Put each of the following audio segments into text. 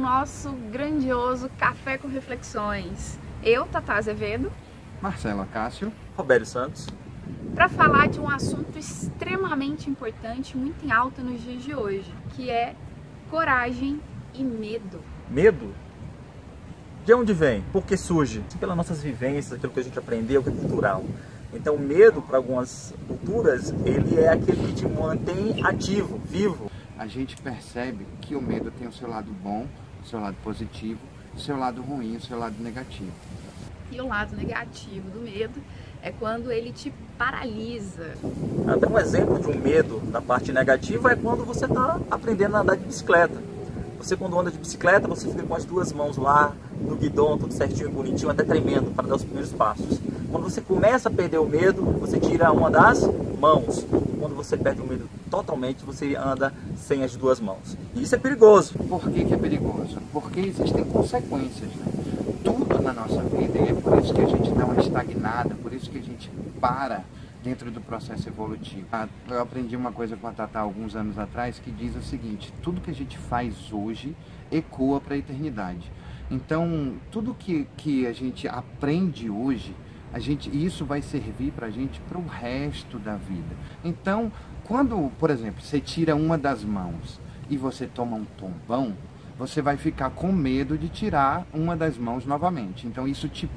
nosso grandioso Café com Reflexões. Eu, Tatá Azevedo, Marcelo Cássio, Roberto Santos, para falar de um assunto extremamente importante, muito em alta nos dias de hoje, que é coragem e medo. medo? De onde vem? Por que surge? Pelas nossas vivências, aquilo que a gente aprendeu, que é cultural. Então, o medo, para algumas culturas, ele é aquele que te mantém ativo, vivo. a gente percebe que o medo tem o seu lado bom, o seu lado positivo, o seu lado ruim, o seu lado negativo. E o lado negativo do medo é quando ele te paralisa. Até um exemplo de um medo da parte negativa é quando você está aprendendo a andar de bicicleta. Você, quando anda de bicicleta, você fica com as duas mãos lá no guidão, tudo certinho, bonitinho, até tremendo para dar os primeiros passos. Quando você começa a perder o medo, você tira uma das mãos. Quando você perde o medo totalmente, você anda sem as duas mãos. E isso é perigoso. Por que é perigoso? Porque existem consequências, né? Tudo na nossa vida, e é por isso que a gente dá uma estagnada, por isso que a gente para dentro do processo evolutivo. Eu aprendi uma coisa com a Tatá alguns anos atrás que diz o seguinte: tudo que a gente faz hoje ecoa para a eternidade. Então, tudo que a gente aprende hoje, isso vai servir para a gente para o resto da vida. Então, quando, por exemplo, você tira uma das mãos e você toma um tombão, você vai ficar com medo de tirar uma das mãos novamente. Então, isso te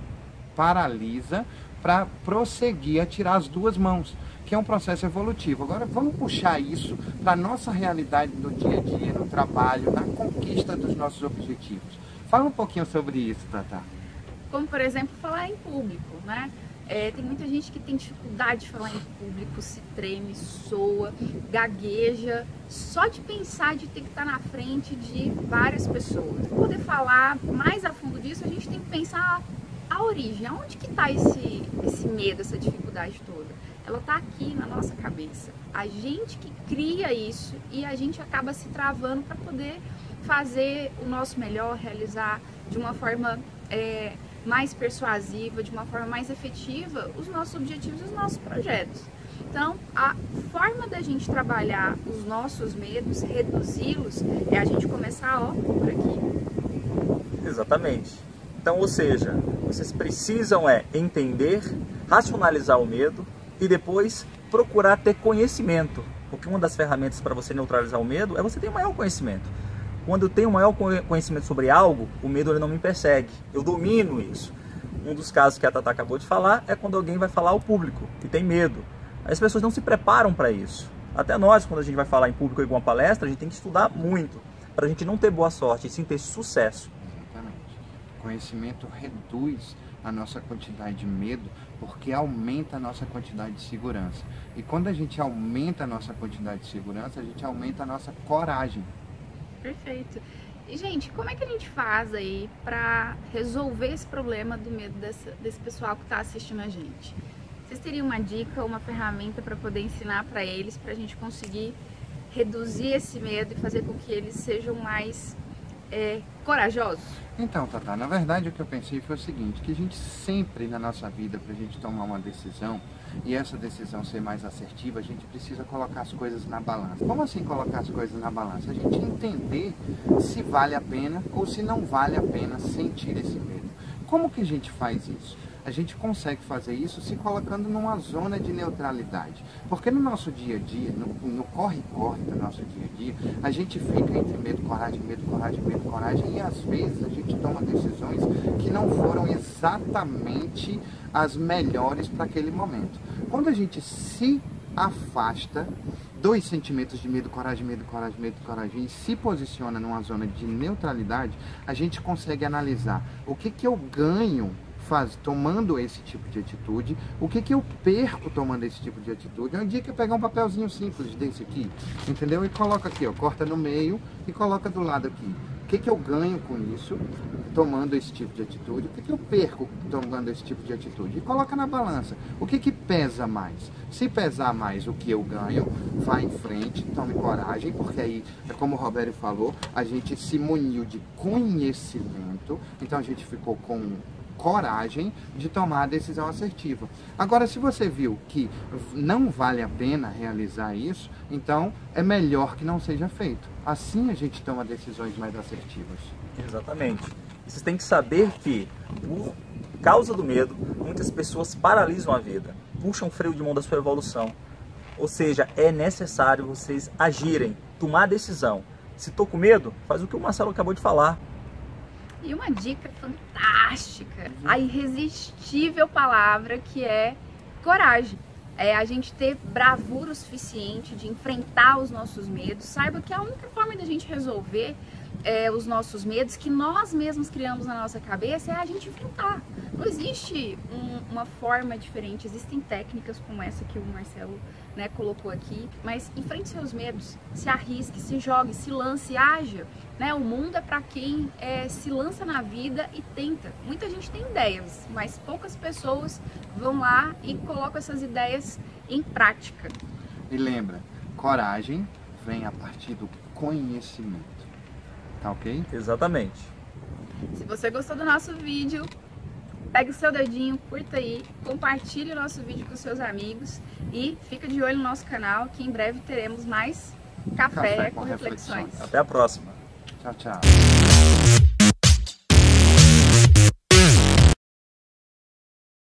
paralisa para prosseguir a tirar as duas mãos, que é um processo evolutivo. Agora vamos puxar isso para a nossa realidade do dia a dia, no trabalho, na conquista dos nossos objetivos. Fala um pouquinho sobre isso, Tatá. Como, por exemplo, falar em público, né? Tem muita gente que tem dificuldade de falar em público, se treme, soa, gagueja, só de pensar de ter que estar na frente de várias pessoas. Para poder falar mais a fundo disso, a gente tem que pensar a origem, aonde que está esse medo, essa dificuldade toda? Ela está aqui na nossa cabeça. A gente que cria isso e a gente acaba se travando para poder fazer o nosso melhor, realizar de uma forma mais persuasiva, de uma forma mais efetiva os nossos objetivos e os nossos projetos. Então, a forma da gente trabalhar os nossos medos, reduzi-los, é a gente começar, ó, por aqui. Exatamente. Então, ou seja, vocês precisam entender, racionalizar o medo e depois procurar ter conhecimento. Porque uma das ferramentas para você neutralizar o medo é você ter um maior conhecimento. Quando eu tenho um maior conhecimento sobre algo, o medo ele não me persegue. Eu domino isso. Um dos casos que a Tatá acabou de falar é quando alguém vai falar ao público e tem medo. As pessoas não se preparam para isso. Até nós, quando a gente vai falar em público em alguma palestra, a gente tem que estudar muito para a gente não ter boa sorte e sim ter sucesso. Conhecimento reduz a nossa quantidade de medo porque aumenta a nossa quantidade de segurança. E quando a gente aumenta a nossa quantidade de segurança, a gente aumenta a nossa coragem. Perfeito. E, gente, como é que a gente faz aí para resolver esse problema do medo desse pessoal que está assistindo a gente? Vocês teriam uma dica, uma ferramenta para poder ensinar para eles, para a gente conseguir reduzir esse medo e fazer com que eles sejam mais corajosos? Então, Tatá, na verdade o que eu pensei foi o seguinte, que a gente sempre na nossa vida, para a gente tomar uma decisão, e essa decisão ser mais assertiva, a gente precisa colocar as coisas na balança. Como assim colocar as coisas na balança? A gente entender se vale a pena ou se não vale a pena sentir esse medo. Como que a gente faz isso? A gente consegue fazer isso se colocando numa zona de neutralidade. Porque no nosso dia a dia, no corre-corre do nosso dia a dia, a gente fica entre medo, coragem, medo, coragem, medo, coragem, e às vezes a gente toma decisões que não foram exatamente as melhores para aquele momento. Quando a gente se afasta dos sentimentos de medo, coragem, medo, coragem, medo, coragem e se posiciona numa zona de neutralidade, a gente consegue analisar o que eu ganho tomando esse tipo de atitude, o que eu perco tomando esse tipo de atitude. É um dia que eu pegar um papelzinho simples desse aqui, entendeu? E coloca aqui, ó, corta no meio e coloca do lado aqui. O que eu ganho com isso, tomando esse tipo de atitude? O que eu perco tomando esse tipo de atitude? E coloca na balança. O que pesa mais? Se pesar mais o que eu ganho, vá em frente, tome coragem, porque aí, é como o Roberto falou, a gente se muniu de conhecimento, então a gente ficou com coragem de tomar a decisão assertiva. Agora, se você viu que não vale a pena realizar isso, então é melhor que não seja feito. Assim a gente toma decisões mais assertivas. Exatamente. Vocês têm que saber que, por causa do medo, muitas pessoas paralisam a vida, puxam o freio de mão da sua evolução. Ou seja, é necessário vocês agirem, tomar decisão. Se tô com medo, faz o que o Marcelo acabou de falar. E uma dica fantástica, a irresistível palavra que é coragem. É a gente ter bravura o suficiente de enfrentar os nossos medos. Saiba que a única forma da gente resolver os nossos medos que nós mesmos criamos na nossa cabeça é a gente enfrentar. Não existe uma forma diferente, existem técnicas como essa que o Marcelo, né, colocou aqui, mas enfrente seus medos, se arrisque, se jogue, se lance, haja. Né? O mundo é para quem se lança na vida e tenta. Muita gente tem ideias, mas poucas pessoas vão lá e colocam essas ideias em prática. E lembra, coragem vem a partir do conhecimento. Tá ok? Exatamente. Se você gostou do nosso vídeo, pega o seu dedinho, curta aí, compartilhe o nosso vídeo com seus amigos e fica de olho no nosso canal que em breve teremos mais Café com Reflexões. Até a próxima. Tchau, tchau.